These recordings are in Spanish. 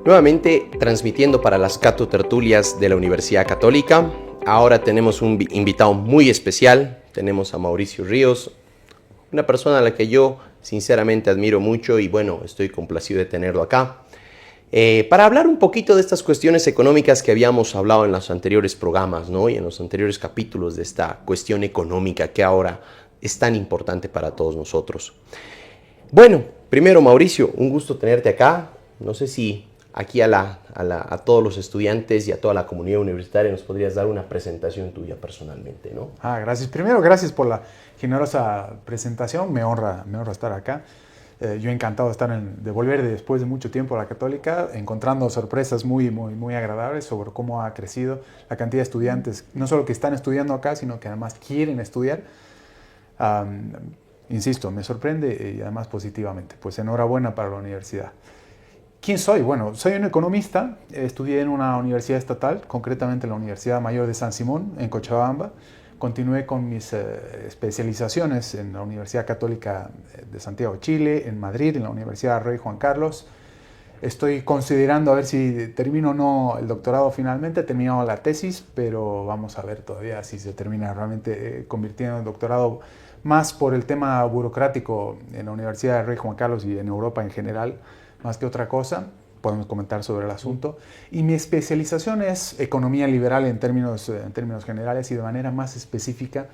Nuevamente transmitiendo para las Cato Tertulias de la Universidad Católica. Ahora tenemos un invitado muy especial. Tenemos a Mauricio Ríos, una persona a la que yo sinceramente admiro mucho y bueno, estoy complacido de tenerlo acá. Para hablar un poquito de estas cuestiones económicas que habíamos hablado en los anteriores programas, ¿no? Y en los anteriores capítulos de esta cuestión económica que ahora es tan importante para todos nosotros. Bueno, primero Mauricio, un gusto tenerte acá. No sé si aquí a todos los estudiantes y a toda la comunidad universitaria nos podrías dar una presentación tuya personalmente, ¿no? Gracias. Primero, gracias por la generosa presentación. Me honra estar acá. Yo encantado de volver después de mucho tiempo a la Católica, encontrando sorpresas muy agradables sobre cómo ha crecido la cantidad de estudiantes, no solo que están estudiando acá, sino que además quieren estudiar. Insisto, me sorprende y además positivamente. Pues enhorabuena para la universidad. ¿Quién soy? Bueno, soy un economista. Estudié en una universidad estatal, concretamente en la Universidad Mayor de San Simón, en Cochabamba. Continué con mis especializaciones en la Universidad Católica de Santiago de Chile, en Madrid, en la Universidad Rey Juan Carlos. Estoy considerando a ver si termino o no el doctorado finalmente. He terminado la tesis, pero vamos a ver todavía si se termina realmente convirtiendo en doctorado, más por el tema burocrático en la Universidad Rey Juan Carlos y en Europa en general, más que otra cosa. Podemos comentar sobre el asunto. Y mi especialización es economía liberal en términos generales y de manera más específica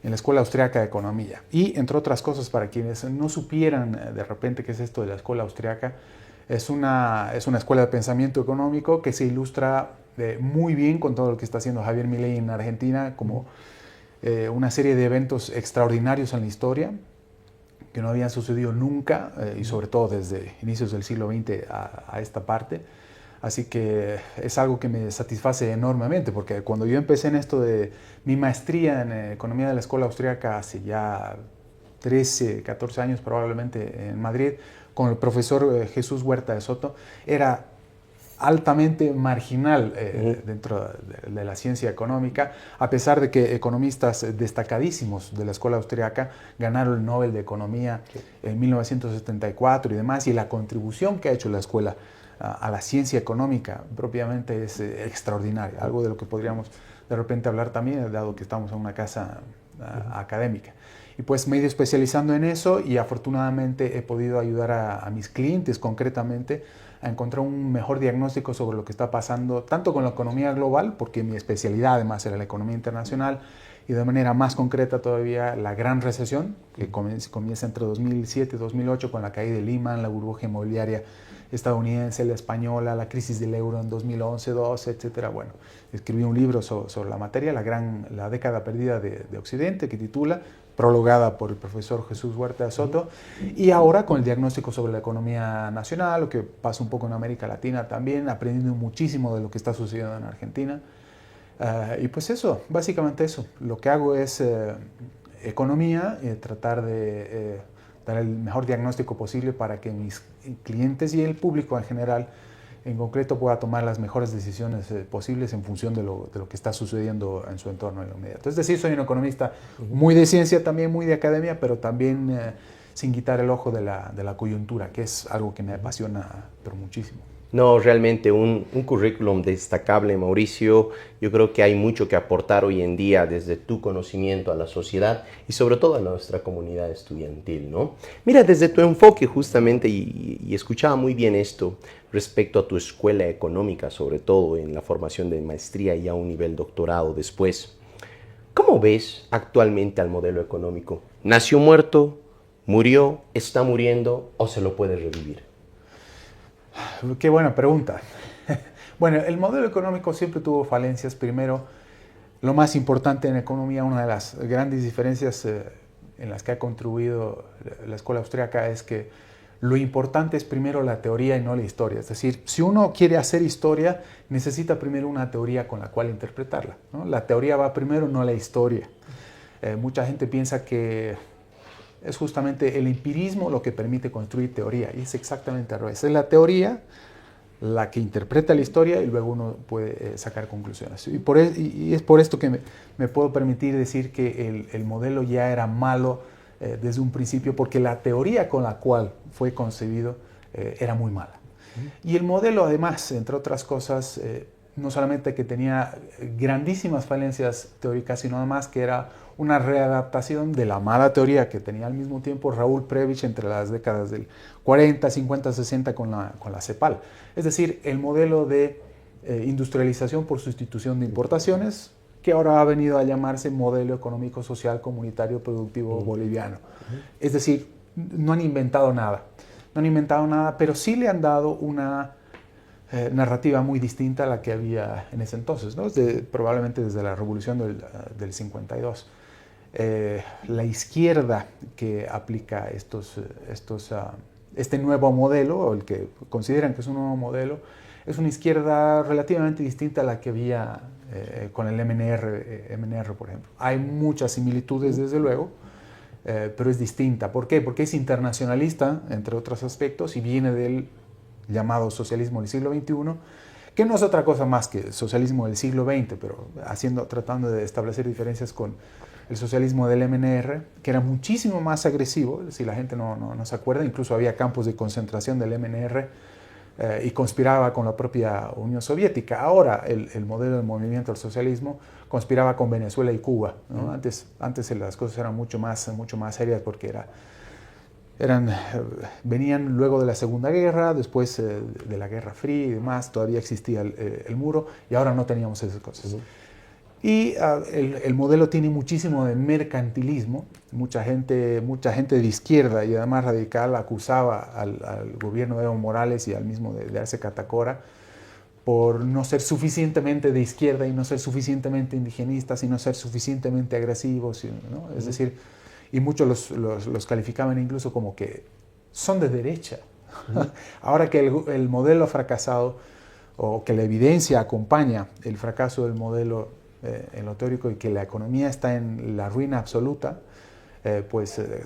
en la Escuela Austriaca de Economía. Y entre otras cosas, para quienes no supieran de repente qué es esto de la Escuela Austriaca, es una escuela de pensamiento económico que se ilustra muy bien con todo lo que está haciendo Javier Milei en Argentina, como una serie de eventos extraordinarios en la historia que no habían sucedido nunca, y sobre todo desde inicios del siglo XX a esta parte. Así que es algo que me satisface enormemente, porque cuando yo empecé en esto de mi maestría en economía de la Escuela Austríaca hace ya 13, 14 años probablemente en Madrid, con el profesor Jesús Huerta de Soto, era altamente marginal dentro de la ciencia económica, a pesar de que economistas destacadísimos de la Escuela Austriaca ganaron el Nobel de Economía en 1974 y demás, y la contribución que ha hecho la escuela a la ciencia económica propiamente es extraordinaria, algo de lo que podríamos de repente hablar también, dado que estamos en una casa académica. Y pues me he ido especializando en eso y afortunadamente he podido ayudar a mis clientes concretamente a encontrar un mejor diagnóstico sobre lo que está pasando, tanto con la economía global, porque mi especialidad además era la economía internacional, y de manera más concreta todavía la gran recesión, que comienza entre 2007 y 2008 con la caída de Lehman, la burbuja inmobiliaria estadounidense, la española, la crisis del euro en 2011, 12, etc. Bueno, escribí un libro sobre la materia, la década perdida de Occidente, que titula, prologada por el profesor Jesús Huerta de Soto, y ahora con el diagnóstico sobre la economía nacional, lo que pasa un poco en América Latina también, aprendiendo muchísimo de lo que está sucediendo en Argentina. Y pues eso, básicamente eso. Lo que hago es economía, tratar de dar el mejor diagnóstico posible para que mis clientes y el público en general, en concreto, pueda tomar las mejores decisiones posibles en función de lo que está sucediendo en su entorno inmediato. Es decir, soy un economista muy de ciencia, también muy de academia, pero también sin quitar el ojo de la coyuntura, que es algo que me apasiona pero muchísimo. No, realmente un currículum destacable, Mauricio. Yo creo que hay mucho que aportar hoy en día desde tu conocimiento a la sociedad y sobre todo a nuestra comunidad estudiantil, ¿no? Mira, desde tu enfoque justamente, y escuchaba muy bien esto respecto a tu escuela económica, sobre todo en la formación de maestría y a un nivel doctorado después. ¿Cómo ves actualmente al modelo económico? ¿Nació muerto? ¿Murió? ¿Está muriendo? ¿O se lo puede revivir? Qué buena pregunta. Bueno, el modelo económico siempre tuvo falencias. Primero, lo más importante en economía, una de las grandes diferencias en las que ha contribuido la escuela austríaca es que lo importante es primero la teoría y no la historia. Es decir, si uno quiere hacer historia, necesita primero una teoría con la cual interpretarla, ¿no? La teoría va primero, no la historia. Mucha gente piensa que es justamente el empirismo lo que permite construir teoría, y es exactamente al revés. Es la teoría la que interpreta la historia y luego uno puede sacar conclusiones. Y es por esto que me puedo permitir decir que el modelo ya era malo desde un principio, porque la teoría con la cual fue concebido era muy mala. Y el modelo, además, entre otras cosas, no solamente que tenía grandísimas falencias teóricas, sino además que era una readaptación de la mala teoría que tenía al mismo tiempo Raúl Prebisch entre las décadas del 40, 50, 60 con la CEPAL. Es decir, el modelo de industrialización por sustitución de importaciones, que ahora ha venido a llamarse modelo económico, social, comunitario, productivo boliviano. Es decir, no han inventado nada. No han inventado nada, pero sí le han dado una narrativa muy distinta a la que había en ese entonces, ¿no? Probablemente desde la revolución del 52. La izquierda que aplica este nuevo modelo, o el que consideran que es un nuevo modelo, es una izquierda relativamente distinta a la que había con el MNR, por ejemplo. Hay muchas similitudes, desde luego, pero es distinta. ¿Por qué? Porque es internacionalista, entre otros aspectos, y viene del llamado socialismo del siglo XXI, que no es otra cosa más que socialismo del siglo XX, pero tratando de establecer diferencias con el socialismo del MNR, que era muchísimo más agresivo. Si la gente no se acuerda, incluso había campos de concentración del MNR y conspiraba con la propia Unión Soviética. Ahora el modelo del movimiento del socialismo conspiraba con Venezuela y Cuba, ¿no? Antes las cosas eran mucho más serias, porque venían luego de la Segunda Guerra, después de la Guerra Fría y demás, todavía existía el muro, y ahora no teníamos esas cosas. Y el modelo tiene muchísimo de mercantilismo. Mucha gente de izquierda y además radical acusaba al gobierno de Evo Morales y al mismo de Arce Catacora por no ser suficientemente de izquierda y no ser suficientemente indigenistas y no ser suficientemente agresivos, ¿no? Es decir, y muchos los calificaban incluso como que son de derecha. Ahora que el modelo ha fracasado, o que la evidencia acompaña el fracaso del modelo en lo teórico, y que la economía está en la ruina absoluta,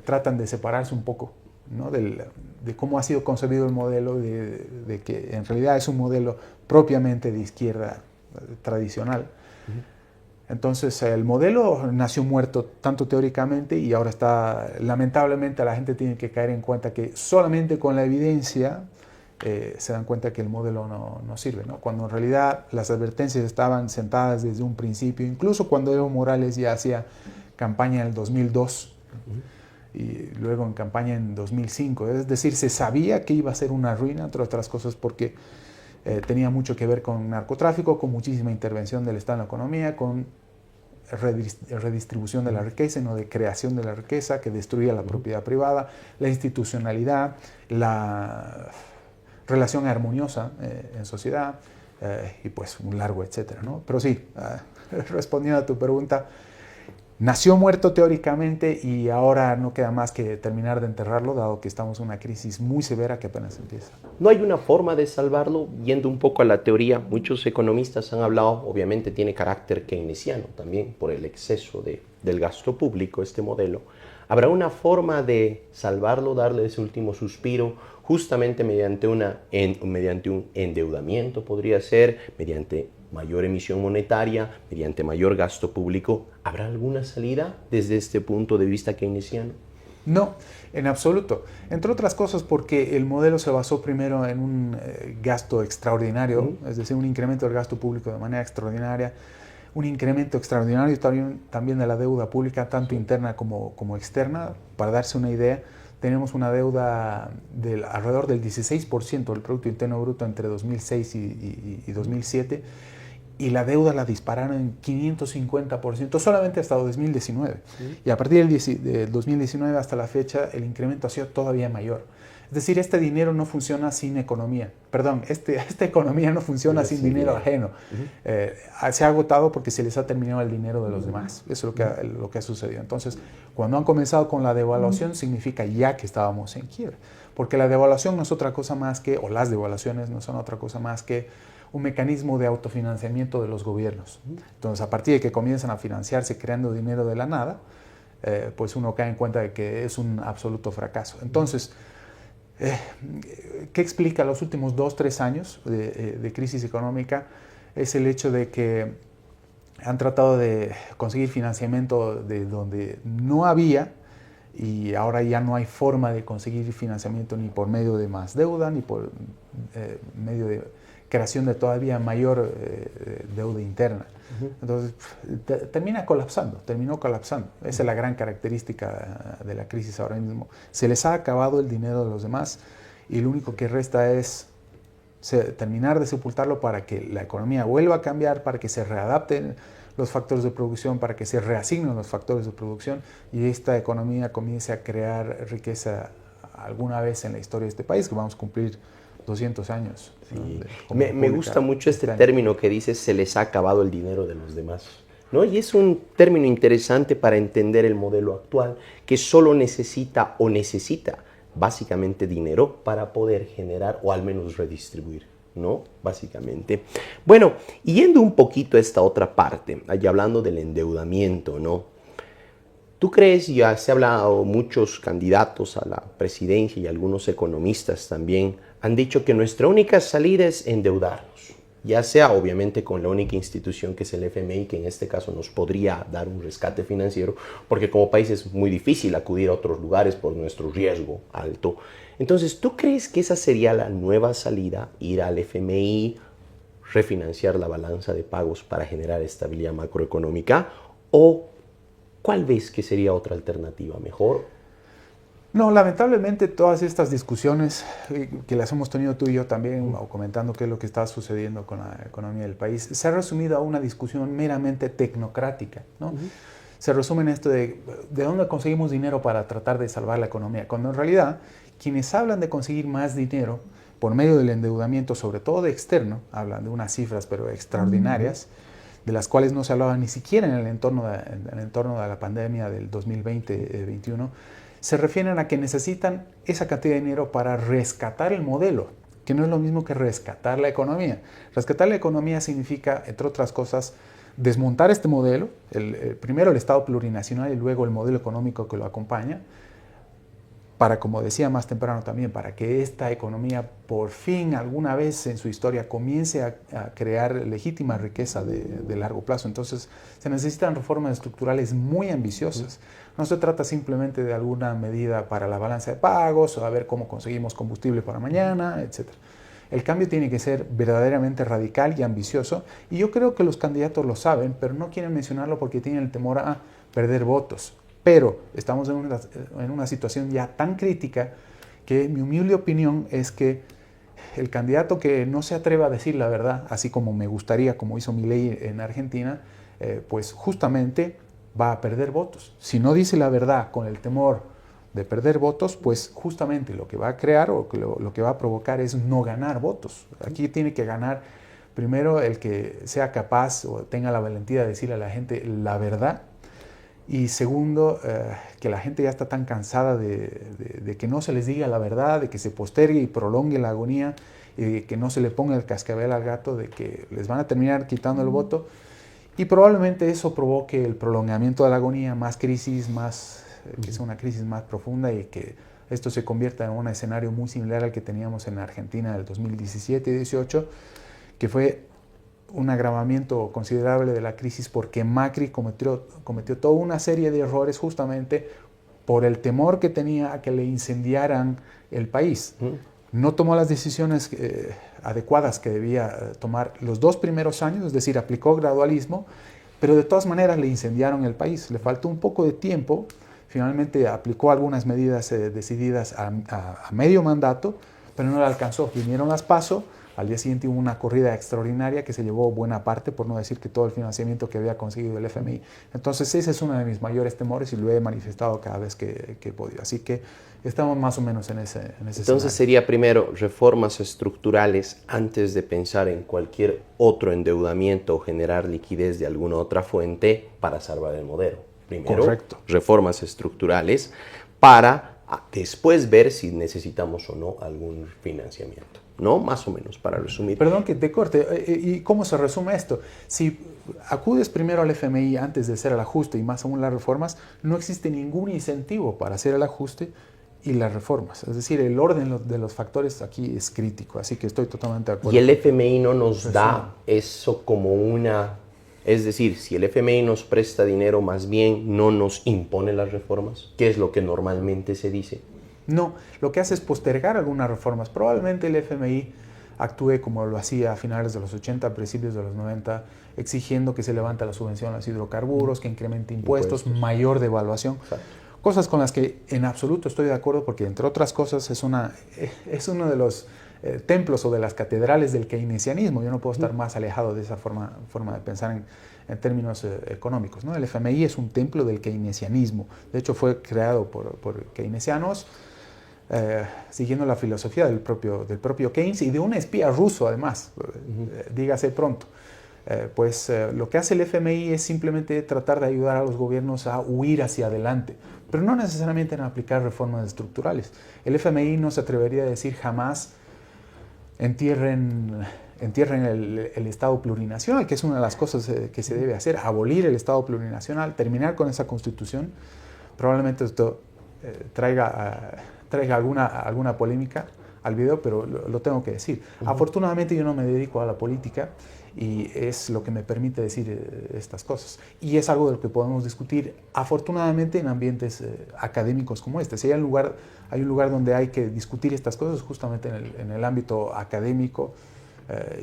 tratan de separarse un poco, ¿no? de cómo ha sido concebido el modelo, de que en realidad es un modelo propiamente de izquierda tradicional. Entonces el modelo nació muerto tanto teóricamente, y ahora lamentablemente la gente tiene que caer en cuenta que solamente con la evidencia se dan cuenta que el modelo no sirve, ¿no? Cuando en realidad las advertencias estaban sentadas desde un principio, incluso cuando Evo Morales ya hacía campaña en el 2002 y luego en campaña en 2005. Es decir, se sabía que iba a ser una ruina, entre otras cosas porque tenía mucho que ver con narcotráfico, con muchísima intervención del Estado en la economía, con redistribución de la riqueza y no de creación de la riqueza, que destruía la propiedad privada, la institucionalidad, la relación armoniosa en sociedad, y pues un largo etcétera, ¿no? Pero sí, respondiendo a tu pregunta, nació muerto teóricamente y ahora no queda más que terminar de enterrarlo, dado que estamos en una crisis muy severa que apenas empieza. ¿No hay una forma de salvarlo? Yendo un poco a la teoría, muchos economistas han hablado, obviamente tiene carácter keynesiano también por el exceso del gasto público, este modelo. ¿Habrá una forma de salvarlo, darle ese último suspiro, justamente mediante un endeudamiento, podría ser, mediante mayor emisión monetaria, mediante mayor gasto público? ¿Habrá alguna salida desde este punto de vista keynesiano? No, en absoluto. Entre otras cosas porque el modelo se basó primero en un gasto extraordinario, es decir, un incremento del gasto público de manera extraordinaria, un incremento extraordinario también de la deuda pública, tanto interna como externa. Para darse una idea, tenemos una deuda alrededor del 16% del Producto Interno Bruto entre 2006 y 2007, y la deuda la dispararon en 550% solamente hasta 2019. Y a partir del 2019 hasta la fecha, el incremento ha sido todavía mayor. Es decir, este dinero no funciona sin economía. Perdón, esta economía no funciona sin dinero ajeno. Se ha agotado porque se les ha terminado el dinero de los demás. Eso es lo que ha sucedido. Entonces, cuando han comenzado con la devaluación, significa ya que estábamos en quiebra. Porque la devaluación no es otra cosa más que, o las devaluaciones no son otra cosa más que un mecanismo de autofinanciamiento de los gobiernos. Entonces, a partir de que comienzan a financiarse creando dinero de la nada, pues uno cae en cuenta de que es un absoluto fracaso. Entonces, ¿qué explica los últimos 2-3 años de crisis económica? Es el hecho de que han tratado de conseguir financiamiento de donde no había, y ahora ya no hay forma de conseguir financiamiento ni por medio de más deuda, ni por medio de creación de todavía mayor deuda interna. Entonces, terminó colapsando. Esa es la gran característica de la crisis ahora mismo. Se les ha acabado el dinero de los demás y lo único que resta es terminar de sepultarlo para que la economía vuelva a cambiar, para que se readapten los factores de producción, para que se reasignen los factores de producción y esta economía comience a crear riqueza alguna vez en la historia de este país, que vamos a cumplir 200 años. Sí. Me gusta mucho este término que dices, se les ha acabado el dinero de los demás, ¿no? Y es un término interesante para entender el modelo actual, que solo necesita básicamente dinero para poder generar o al menos redistribuir, ¿no? Básicamente. Bueno, yendo un poquito a esta otra parte, allá hablando del endeudamiento, ¿no? ¿Tú crees, ya se ha hablado, muchos candidatos a la presidencia y algunos economistas también han dicho que nuestra única salida es endeudarnos, ya sea obviamente con la única institución que es el FMI, que en este caso nos podría dar un rescate financiero, porque como país es muy difícil acudir a otros lugares por nuestro riesgo alto? Entonces, ¿tú crees que esa sería la nueva salida, ir al FMI, refinanciar la balanza de pagos para generar estabilidad macroeconómica? ¿O cuál ves que sería otra alternativa mejor? No, lamentablemente todas estas discusiones que las hemos tenido tú y yo también, o comentando qué es lo que está sucediendo con la economía del país, se ha resumido a una discusión meramente tecnocrática, ¿no? Se resume en esto de dónde conseguimos dinero para tratar de salvar la economía, cuando en realidad quienes hablan de conseguir más dinero por medio del endeudamiento, sobre todo de externo, hablan de unas cifras pero extraordinarias, de las cuales no se hablaba ni siquiera en el entorno de la pandemia del 2020-21, se refieren a que necesitan esa cantidad de dinero para rescatar el modelo, que no es lo mismo que rescatar la economía. Rescatar la economía significa, entre otras cosas, desmontar este modelo, primero el Estado plurinacional y luego el modelo económico que lo acompaña, para, como decía más temprano también, para que esta economía por fin alguna vez en su historia comience a crear legítima riqueza de largo plazo. Entonces se necesitan reformas estructurales muy ambiciosas. No se trata simplemente de alguna medida para la balanza de pagos o a ver cómo conseguimos combustible para mañana, etc. El cambio tiene que ser verdaderamente radical y ambicioso, y yo creo que los candidatos lo saben, pero no quieren mencionarlo porque tienen el temor a perder votos. Pero estamos en una situación ya tan crítica que mi humilde opinión es que el candidato que no se atreva a decir la verdad, así como me gustaría, como hizo Milei en Argentina, pues justamente va a perder votos. Si no dice la verdad con el temor de perder votos, pues justamente lo que va a crear o lo que va a provocar es no ganar votos. Aquí tiene que ganar primero el que sea capaz o tenga la valentía de decirle a la gente la verdad. Y segundo, que la gente ya está tan cansada de que no se les diga la verdad, de que se postergue y prolongue la agonía, y que no se le ponga el cascabel al gato, de que les van a terminar quitando el voto. Y probablemente eso provoque el prolongamiento de la agonía, más crisis, que sea una crisis más profunda y que esto se convierta en un escenario muy similar al que teníamos en Argentina del 2017 y 2018, que fue un agravamiento considerable de la crisis porque Macri cometió toda una serie de errores justamente por el temor que tenía a que le incendiaran el país. No tomó las decisiones adecuadas que debía tomar los 2 primeros años, es decir, aplicó gradualismo, pero de todas maneras le incendiaron el país. Le faltó un poco de tiempo, finalmente aplicó algunas medidas decididas a medio mandato, pero no le alcanzó. Vinieron las PASO. Al día siguiente hubo una corrida extraordinaria que se llevó buena parte, por no decir que todo el financiamiento que había conseguido el FMI. Entonces ese es uno de mis mayores temores y lo he manifestado cada vez que he podido. Así que estamos más o menos en ese Entonces escenario. sería primero reformas estructurales antes de pensar en cualquier otro endeudamiento o generar liquidez de alguna otra fuente para salvar el modelo. Primero, correcto, reformas estructurales para después ver si necesitamos o no algún financiamiento. ¿No? Más o menos, para resumir. Perdón que te corte. ¿Y cómo se resume esto? Si acudes primero al FMI antes de hacer el ajuste y más aún las reformas, no existe ningún incentivo para hacer el ajuste y las reformas. Es decir, el orden de los factores aquí es crítico, así que estoy totalmente de acuerdo. Y el FMI no nos da eso como una Es decir, si el FMI nos presta dinero, más bien no nos impone las reformas, que es lo que normalmente se dice. No, lo que hace es postergar algunas reformas. Probablemente el FMI actúe como lo hacía a finales de los 80, principios de los 90, exigiendo que se levante la subvención a los hidrocarburos, que incremente impuestos, mayor devaluación. Exacto. Cosas con las que en absoluto estoy de acuerdo porque, entre otras cosas, es uno de los templos o de las catedrales del keynesianismo. Yo no puedo estar más alejado de esa forma de pensar en términos económicos, ¿no? El FMI es un templo del keynesianismo. De hecho, fue creado por keynesianos, siguiendo la filosofía del propio Keynes y de un espía ruso, además, dígase pronto. Lo que hace el FMI es simplemente tratar de ayudar a los gobiernos a huir hacia adelante, pero no necesariamente en aplicar reformas estructurales. El FMI no se atrevería a decir jamás entierren el Estado plurinacional, que es una de las cosas que se debe hacer, abolir el Estado plurinacional, terminar con esa constitución. Probablemente esto traiga alguna polémica al video, pero lo tengo que decir. Afortunadamente yo no me dedico a la política y es lo que me permite decir estas cosas. Y es algo de lo que podemos discutir, afortunadamente, en ambientes académicos como este. Si hay un lugar donde hay que discutir estas cosas, justamente en el ámbito académico,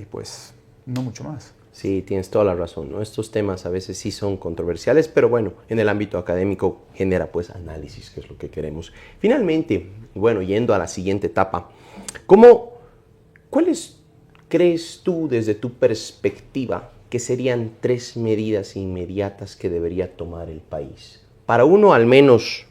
y pues no mucho más. Sí, tienes toda la razón, ¿no? Estos temas a veces sí son controversiales, pero bueno, en el ámbito académico genera pues análisis, que es lo que queremos. Finalmente, bueno, yendo a la siguiente etapa, ¿cuáles crees tú desde tu perspectiva que serían 3 medidas inmediatas que debería tomar el país? Para uno al menos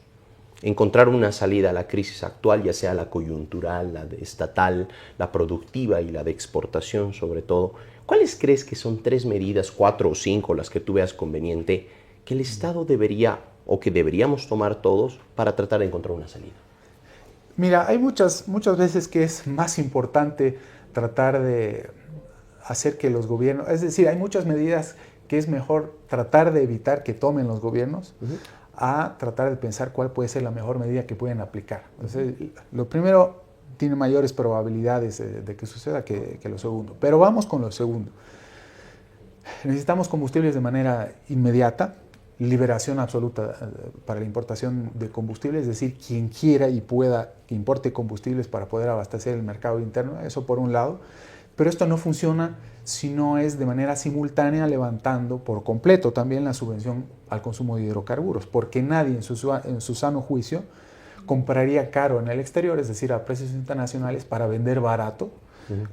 encontrar una salida a la crisis actual, ya sea la coyuntural, la estatal, la productiva y la de exportación sobre todo. ¿Cuáles crees que son 3 medidas, 4 o 5, las que tú veas conveniente, que el Estado debería o que deberíamos tomar todos para tratar de encontrar una salida? Mira, hay muchas veces que es más importante tratar de hacer que los gobiernos, es decir, hay muchas medidas que es mejor tratar de evitar que tomen los gobiernos, a tratar de pensar cuál puede ser la mejor medida que pueden aplicar. Entonces, lo primero tiene mayores probabilidades de que suceda que lo segundo. Pero vamos con lo segundo. Necesitamos combustibles de manera inmediata, liberación absoluta para la importación de combustibles, es decir, quien quiera y pueda que importe combustibles para poder abastecer el mercado interno, eso por un lado. Pero esto no funciona si no es de manera simultánea levantando por completo también la subvención al consumo de hidrocarburos, porque nadie en su sano juicio compraría caro en el exterior, es decir, a precios internacionales, para vender barato,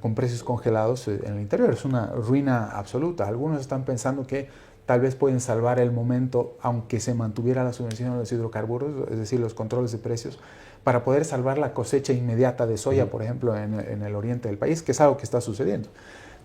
con precios congelados en el interior. Es una ruina absoluta. Algunos están pensando que tal vez pueden salvar el momento, aunque se mantuviera la subvención a los hidrocarburos, es decir, los controles de precios, para poder salvar la cosecha inmediata de soya, por ejemplo, en el oriente del país, que es algo que está sucediendo.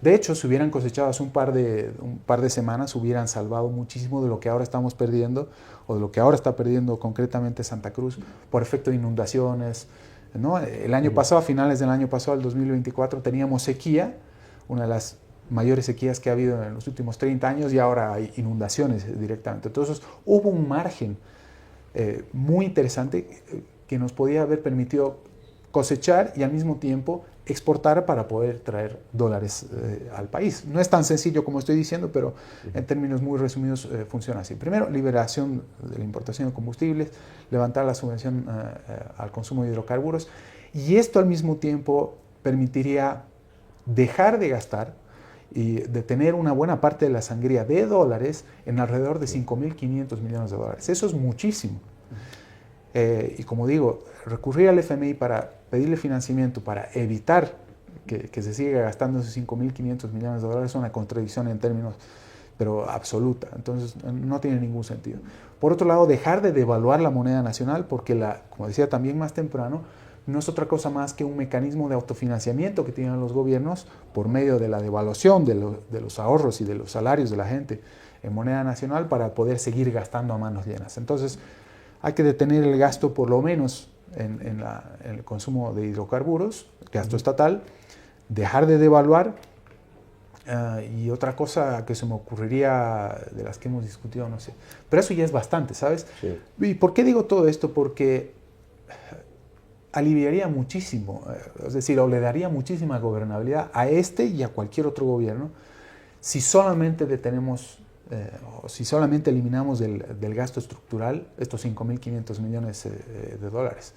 De hecho, si hubieran cosechado hace un par de semanas, hubieran salvado muchísimo de lo que ahora estamos perdiendo, o de lo que ahora está perdiendo concretamente Santa Cruz, por efecto de inundaciones, ¿no? El año pasado, a finales del año pasado, el 2024, teníamos sequía, una de las mayores sequías que ha habido en los últimos 30 años, y ahora hay inundaciones directamente. Entonces, hubo un margen muy interesante que nos podía haber permitido cosechar y al mismo tiempo exportar para poder traer dólares al país. No es tan sencillo como estoy diciendo, pero en términos muy resumidos funciona así. Primero, liberación de la importación de combustibles, levantar la subvención al consumo de hidrocarburos, y esto al mismo tiempo permitiría dejar de gastar y de tener una buena parte de la sangría de dólares en alrededor de 5.500 millones de dólares. Eso es muchísimo. Y como digo, recurrir al FMI para pedirle financiamiento para evitar que se siga gastando esos 5.500 millones de dólares es una contradicción en términos, pero absoluta. Entonces no tiene ningún sentido. Por otro lado, dejar de devaluar la moneda nacional, porque como decía también más temprano, no es otra cosa más que un mecanismo de autofinanciamiento que tienen los gobiernos por medio de la devaluación de los ahorros y de los salarios de la gente en moneda nacional para poder seguir gastando a manos llenas. Entonces, hay que detener el gasto, por lo menos en el consumo de hidrocarburos, gasto estatal, dejar de devaluar, y otra cosa que se me ocurriría de las que hemos discutido, no sé. Pero eso ya es bastante, ¿sabes? Sí. ¿Y por qué digo todo esto? Porque aliviaría muchísimo, es decir, o le daría muchísima gobernabilidad a este y a cualquier otro gobierno si solamente detenemos o si solamente eliminamos del gasto estructural estos 5.500 millones de dólares,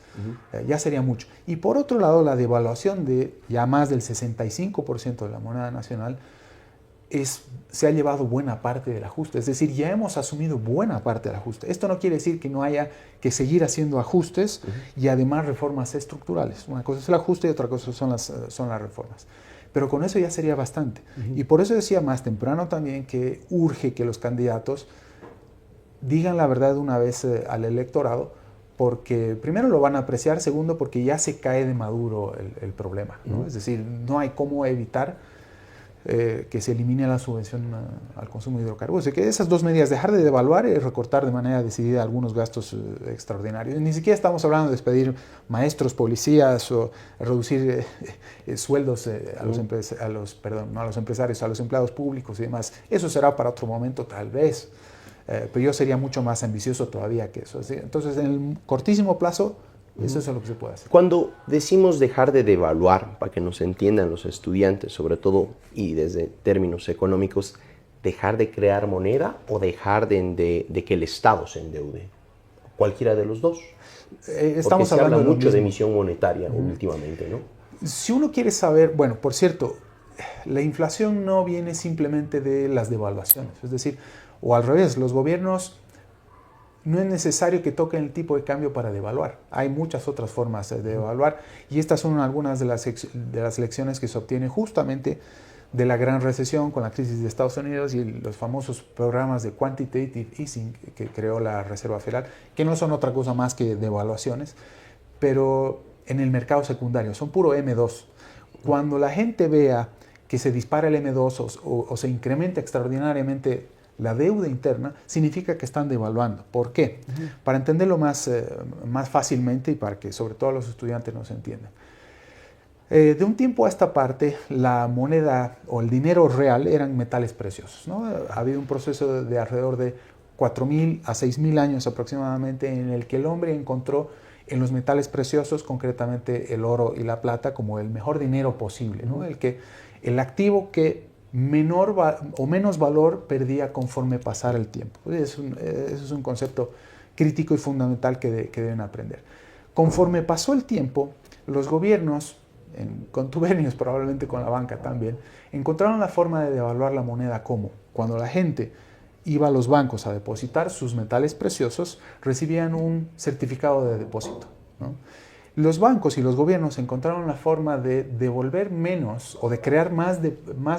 ya sería mucho. Y por otro lado, la devaluación de ya más del 65% de la moneda nacional se ha llevado buena parte del ajuste, es decir, ya hemos asumido buena parte del ajuste. Esto no quiere decir que no haya que seguir haciendo ajustes y además reformas estructurales. Una cosa es el ajuste y otra cosa son las reformas. Pero con eso ya sería bastante. Y por eso decía más temprano también que urge que los candidatos digan la verdad una vez al electorado, porque primero lo van a apreciar, segundo porque ya se cae de maduro el problema, ¿no? Es decir, no hay cómo evitar que se elimine la subvención al consumo de hidrocarburos. Que esas dos medidas, dejar de devaluar y recortar de manera decidida algunos gastos extraordinarios. Ni siquiera estamos hablando de despedir maestros, policías o reducir sueldos a los empresarios, a los empleados públicos y demás. Eso será para otro momento tal vez, pero yo sería mucho más ambicioso todavía que eso. ¿Sí? Entonces, en el cortísimo plazo, eso es lo que se puede hacer. Cuando decimos dejar de devaluar, para que nos entiendan los estudiantes, sobre todo y desde términos económicos, dejar de crear moneda o dejar de que el Estado se endeude. Cualquiera de los dos. Estamos se hablando habla mucho de mismo. emisión monetaria últimamente, ¿no? Si uno quiere saber, bueno, por cierto, la inflación no viene simplemente de las devaluaciones, es decir, o al revés, los gobiernos no es necesario que toquen el tipo de cambio para devaluar. Hay muchas otras formas de devaluar y estas son algunas de las lecciones que se obtienen justamente de la gran recesión con la crisis de Estados Unidos y los famosos programas de quantitative easing que creó la Reserva Federal, que no son otra cosa más que devaluaciones, pero en el mercado secundario, son puro M2. Cuando la gente vea que se dispara el M2 o se incrementa extraordinariamente la deuda interna, significa que están devaluando. ¿Por qué? Para entenderlo más fácilmente y para que sobre todo los estudiantes nos entiendan. De un tiempo a esta parte, la moneda o el dinero real eran metales preciosos, ¿no? Ha habido un proceso de alrededor de 4.000 a 6.000 años aproximadamente en el que el hombre encontró en los metales preciosos, concretamente el oro y la plata, como el mejor dinero posible, ¿no? El activo que menor o menos valor perdía conforme pasara el tiempo. Eso es un concepto crítico y fundamental que deben aprender. Conforme pasó el tiempo, los gobiernos, en contubernios probablemente con la banca también, encontraron la forma de devaluar la moneda. ¿Cómo? Cuando la gente iba a los bancos a depositar sus metales preciosos, recibían un certificado de depósito, ¿no? Los bancos y los gobiernos encontraron la forma de devolver menos o de crear más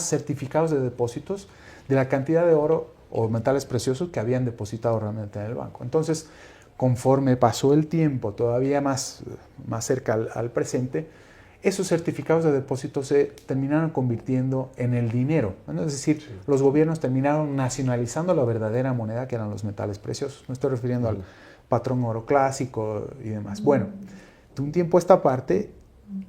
certificados de depósitos de la cantidad de oro o metales preciosos que habían depositado realmente en el banco. Entonces, conforme pasó el tiempo, todavía más cerca al presente, esos certificados de depósito se terminaron convirtiendo en el dinero, ¿no? Es decir, sí, los gobiernos terminaron nacionalizando la verdadera moneda que eran los metales preciosos. Me estoy refiriendo al patrón oro clásico y demás. Bueno, de un tiempo a esta parte,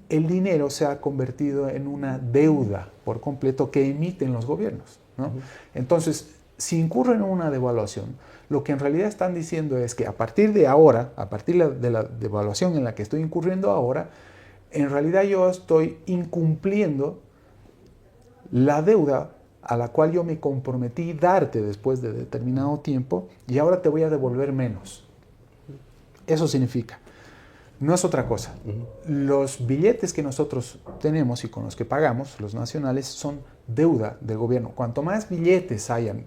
el dinero se ha convertido en una deuda por completo que emiten los gobiernos, ¿no? Entonces, si incurren en una devaluación, lo que en realidad están diciendo es que a partir de ahora, a partir de la devaluación en la que estoy incurriendo ahora, en realidad yo estoy incumpliendo la deuda a la cual yo me comprometí darte después de determinado tiempo y ahora te voy a devolver menos. Eso significa, no es otra cosa. Los billetes que nosotros tenemos y con los que pagamos, los nacionales, son deuda del gobierno. Cuanto más billetes hayan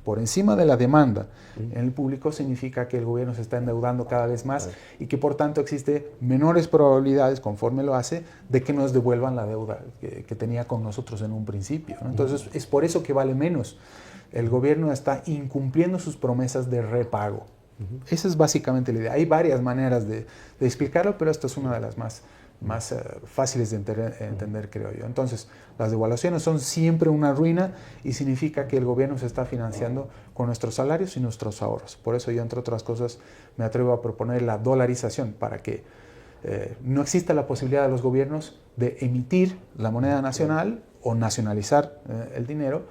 por encima de la demanda en el público, significa que el gobierno se está endeudando cada vez más y que por tanto existe menores probabilidades, conforme lo hace, de que nos devuelvan la deuda que tenía con nosotros en un principio, ¿no? Entonces es por eso que vale menos. El gobierno está incumpliendo sus promesas de repago. Esa es básicamente la idea. Hay varias maneras de explicarlo, pero esta es una de las más fáciles de entender, creo yo. Entonces, las devaluaciones son siempre una ruina y significa que el gobierno se está financiando con nuestros salarios y nuestros ahorros. Por eso yo, entre otras cosas, me atrevo a proponer la dolarización para que no exista la posibilidad de los gobiernos de emitir la moneda nacional o nacionalizar el dinero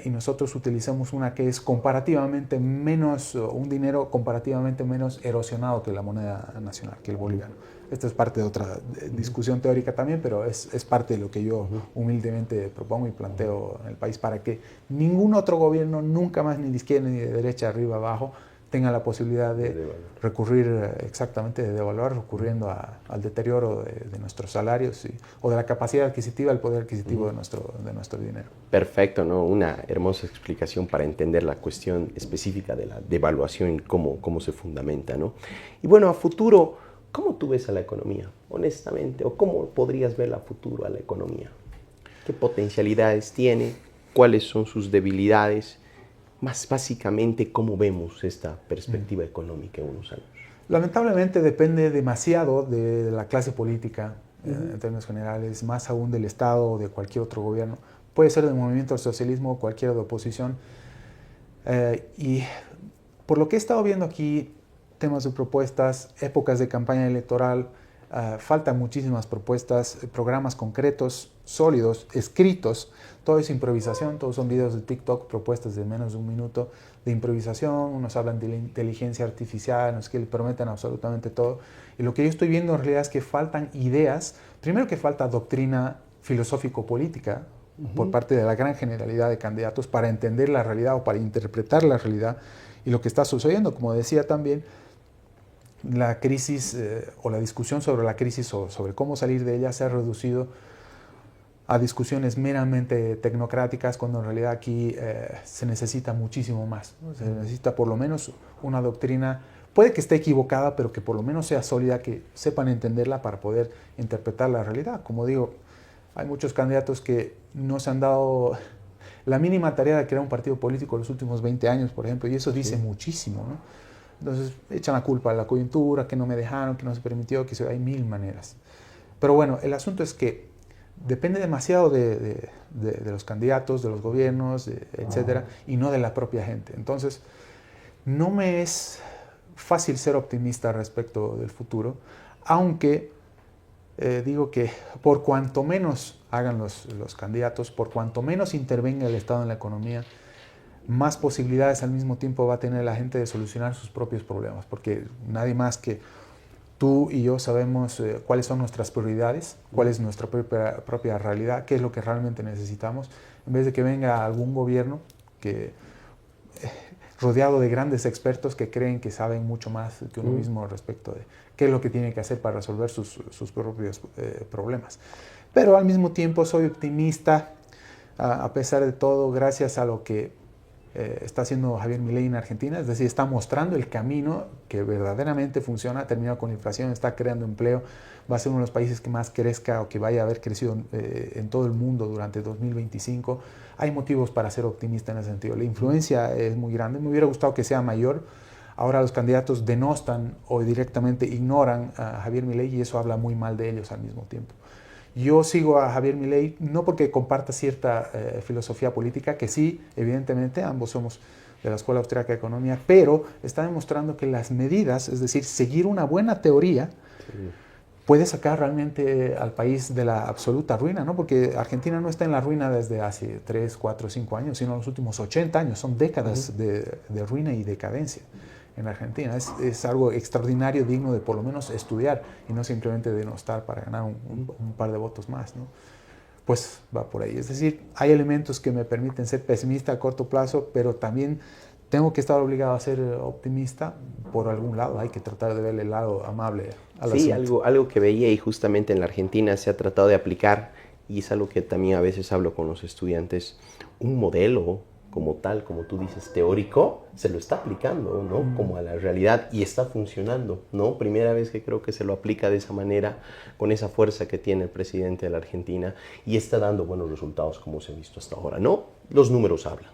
y nosotros utilizamos una que es comparativamente menos, un dinero comparativamente menos erosionado que la moneda nacional, que el boliviano. Esto es parte de otra discusión teórica también, pero es parte de lo que yo humildemente propongo y planteo en el país para que ningún otro gobierno, nunca más ni de izquierda ni de derecha, arriba, abajo, tenga la posibilidad de recurrir exactamente, de devaluar, recurriendo al deterioro de nuestros salarios o de la capacidad adquisitiva, el poder adquisitivo de nuestro dinero. Perfecto, ¿no? Una hermosa explicación para entender la cuestión específica de la devaluación y cómo se fundamenta, ¿no? Y bueno, a futuro, ¿cómo tú ves a la economía, honestamente? ¿O cómo podrías ver a futuro a la economía? ¿Qué potencialidades tiene? ¿Cuáles son sus debilidades? Más básicamente, ¿cómo vemos esta perspectiva económica en unos años? Lamentablemente depende demasiado de la clase política, en términos generales, más aún del Estado o de cualquier otro gobierno. Puede ser del movimiento del socialismo o cualquiera de oposición. Y por lo que he estado viendo aquí, temas de propuestas, épocas de campaña electoral, faltan muchísimas propuestas, programas concretos, sólidos, escritos. Todo es improvisación, todos son videos de TikTok, propuestas de menos de un minuto de improvisación. Unos hablan de la inteligencia artificial, unos que le prometen absolutamente todo. Y lo que yo estoy viendo en realidad es que faltan ideas. Primero que falta doctrina filosófico-política por parte de la gran generalidad de candidatos para entender la realidad o para interpretar la realidad y lo que está sucediendo. Como decía también, la crisis o la discusión sobre la crisis o sobre cómo salir de ella se ha reducido a discusiones meramente tecnocráticas, cuando en realidad aquí se necesita muchísimo más, ¿no? Se necesita por lo menos una doctrina, puede que esté equivocada, pero que por lo menos sea sólida, que sepan entenderla para poder interpretar la realidad. Como digo, hay muchos candidatos que no se han dado la mínima tarea de crear un partido político en los últimos 20 años, por ejemplo, y eso dice muchísimo, ¿no? Entonces echan la culpa a la coyuntura, que no me dejaron, que no se permitió, que hay mil maneras. Pero bueno, el asunto es que depende demasiado de los candidatos, de los gobiernos, etcétera, y no de la propia gente. Entonces, no me es fácil ser optimista respecto del futuro, aunque digo que por cuanto menos hagan los candidatos, por cuanto menos intervenga el Estado en la economía, más posibilidades al mismo tiempo va a tener la gente de solucionar sus propios problemas, porque nadie más que tú y yo sabemos cuáles son nuestras prioridades, cuál es nuestra propia realidad, qué es lo que realmente necesitamos, en vez de que venga algún gobierno que, rodeado de grandes expertos que creen que saben mucho más que uno mismo respecto de qué es lo que tiene que hacer para resolver sus propios problemas. Pero al mismo tiempo soy optimista, a pesar de todo, gracias a lo que está haciendo Javier Milei en Argentina, es decir, está mostrando el camino que verdaderamente funciona, ha terminado con la inflación, está creando empleo, va a ser uno de los países que más crezca o que vaya a haber crecido en todo el mundo durante 2025. Hay motivos para ser optimista en ese sentido. La influencia es muy grande, me hubiera gustado que sea mayor. Ahora los candidatos denostan o directamente ignoran a Javier Milei y eso habla muy mal de ellos al mismo tiempo. Yo sigo a Javier Milei no porque comparta cierta filosofía política, que sí, evidentemente, ambos somos de la Escuela Austríaca de Economía, pero está demostrando que las medidas, es decir, seguir una buena teoría, puede sacar realmente al país de la absoluta ruina, ¿no? Porque Argentina no está en la ruina desde hace 3, 4, 5 años, sino los últimos 80 años, son décadas de ruina y decadencia en Argentina. Es algo extraordinario, digno de por lo menos estudiar y no simplemente denostar para ganar un par de votos más, ¿no? Pues va por ahí. Es decir, hay elementos que me permiten ser pesimista a corto plazo, pero también tengo que estar obligado a ser optimista por algún lado. Hay que tratar de verle el lado amable al asunto. Sí, algo que veía y justamente en la Argentina se ha tratado de aplicar, y es algo que también a veces hablo con los estudiantes, un modelo como tal, como tú dices, teórico, se lo está aplicando, ¿no? Como a la realidad y está funcionando, ¿no? Primera vez que creo que se lo aplica de esa manera, con esa fuerza que tiene el presidente de la Argentina y está dando buenos resultados como se ha visto hasta ahora, ¿no? Los números hablan.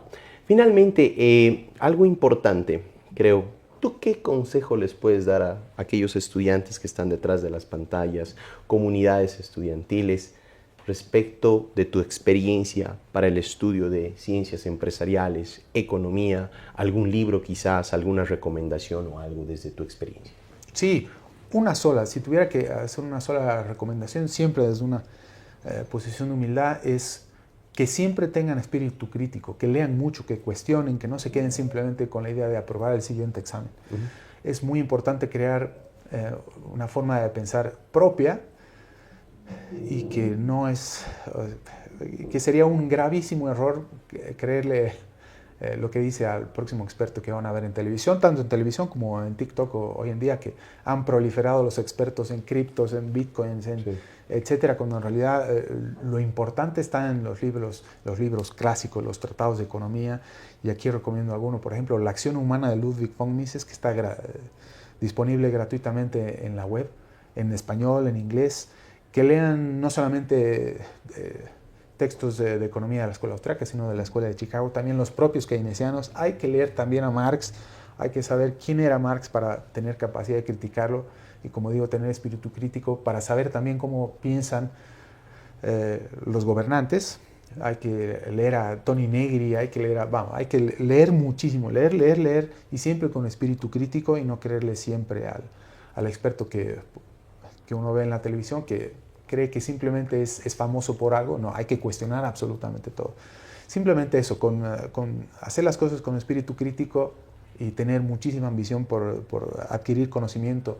Finalmente, algo importante, creo, ¿tú qué consejo les puedes dar a aquellos estudiantes que están detrás de las pantallas, comunidades estudiantiles, respecto de tu experiencia para el estudio de ciencias empresariales, economía, algún libro quizás, alguna recomendación o algo desde tu experiencia? Sí, una sola. Si tuviera que hacer una sola recomendación, siempre desde una posición de humildad, es que siempre tengan espíritu crítico, que lean mucho, que cuestionen, que no se queden simplemente con la idea de aprobar el siguiente examen. Es muy importante crear una forma de pensar propia y que no es, que sería un gravísimo error creerle lo que dice al próximo experto que van a ver en televisión, tanto en televisión como en TikTok hoy en día, que han proliferado los expertos en criptos, en bitcoins, etcétera, cuando en realidad lo importante está en los libros clásicos, los tratados de economía, y aquí recomiendo alguno, por ejemplo, La acción humana de Ludwig von Mises, que está disponible gratuitamente en la web, en español, en inglés, que lean no solamente textos de economía de la escuela austríaca, sino de la escuela de Chicago, también los propios keynesianos. Hay que leer también a Marx, hay que saber quién era Marx para tener capacidad de criticarlo y, como digo, tener espíritu crítico para saber también cómo piensan los gobernantes. Hay que leer a Tony Negri, hay que leer muchísimo, leer y siempre con espíritu crítico y no creerle siempre al experto que uno ve en la televisión, que cree que simplemente es famoso por algo. No, hay que cuestionar absolutamente todo. Simplemente eso, con hacer las cosas con espíritu crítico y tener muchísima ambición por adquirir conocimiento,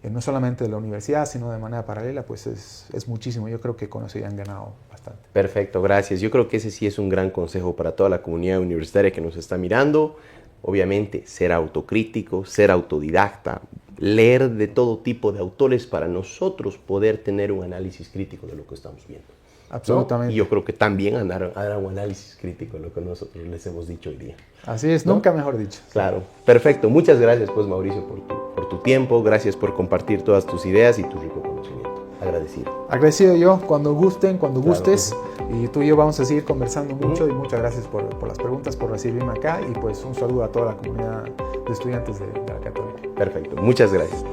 no solamente de la universidad, sino de manera paralela, pues es muchísimo. Yo creo que con eso ya han ganado bastante. Perfecto, gracias. Yo creo que ese sí es un gran consejo para toda la comunidad universitaria que nos está mirando. Obviamente, ser autocrítico, ser autodidacta, leer de todo tipo de autores para nosotros poder tener un análisis crítico de lo que estamos viendo. Absolutamente. ¿No? Y yo creo que también hará un análisis crítico de lo que nosotros les hemos dicho hoy día. Así es, ¿no? Nunca mejor dicho. Claro, perfecto. Muchas gracias, pues, Mauricio, por tu tiempo. Gracias por compartir todas tus ideas y tu rico conocimiento. Agradecido. Agradecido yo, cuando gusten, cuando gustes. Y tú y yo vamos a seguir conversando mucho y muchas gracias por las preguntas, por recibirme acá y pues un saludo a toda la comunidad de estudiantes de la Católica. Perfecto, muchas gracias.